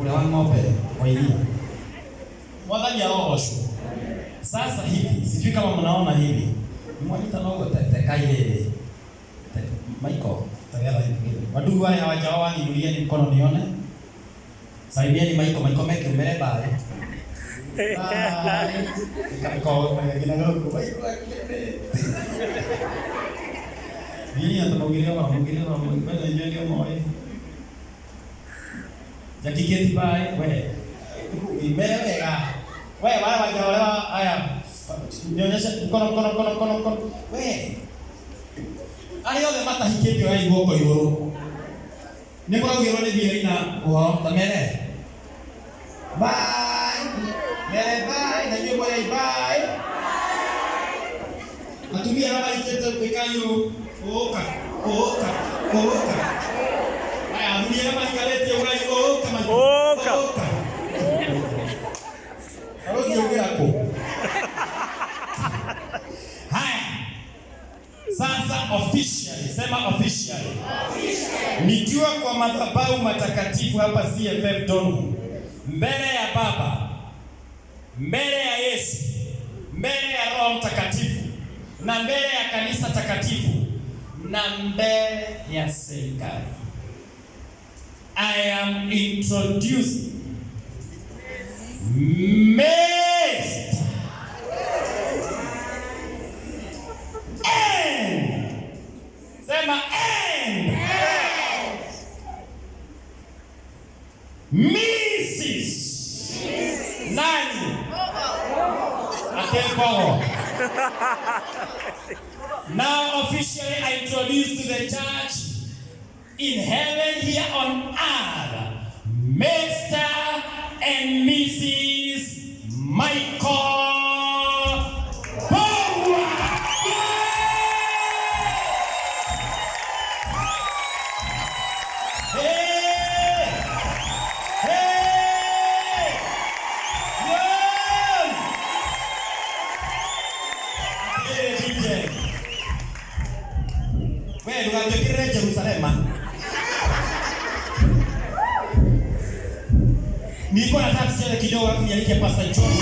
ule wa ng'ombe wa ilia. Mwathani arogoshwo. Sasa hivi sijui kama mnaona hivi. Mwanita nogo teka ile. Michael, tayari hivi. Wadugu wale hawajaoa niulieni mkono nione. Saidieni Michael meke mbele bale. Bye. Kau kena go Michael. Ini atau mungkin mana jadi omoi. Jadi kita baik, mbele ka. Wala wajawala aya. Nionyesha kono. Ayo le mata hiketi wa igoko igoro. Niko ngiro ni bieri na wo tamere. Bye. Mere bye, na nyo boy bye. Atumia hapa iteto pekayo. Oka. Aya, dunia hapa ikalete urai oka. Halo kiongea hapo. Haya. Sasa officially, sema officially. Nikiwa kwa madhabahu matakatifu hapa CFF Donholm, mbele ya Baba, mbele ya Yesu, mbele ya Roho Mtakatifu, na mbele ya kanisa takatifu, na mbele ya serikali. I am introducing Mr. Sema N. Mrs. Nani? Atempo. Now officially I introduce to the church in heaven here on earth, Mr. and Mrs. Michael. Wewe unatokea Jerusalem. Niko nataka kusema kidogo hapo nialike Pastor John.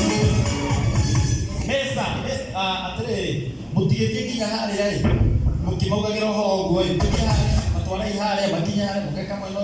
Mesa, atre mutigeke kinya hali rai. Mukimauga giroho ngo, tukia hali, atwara ihale, makinya hali, mukeka mwana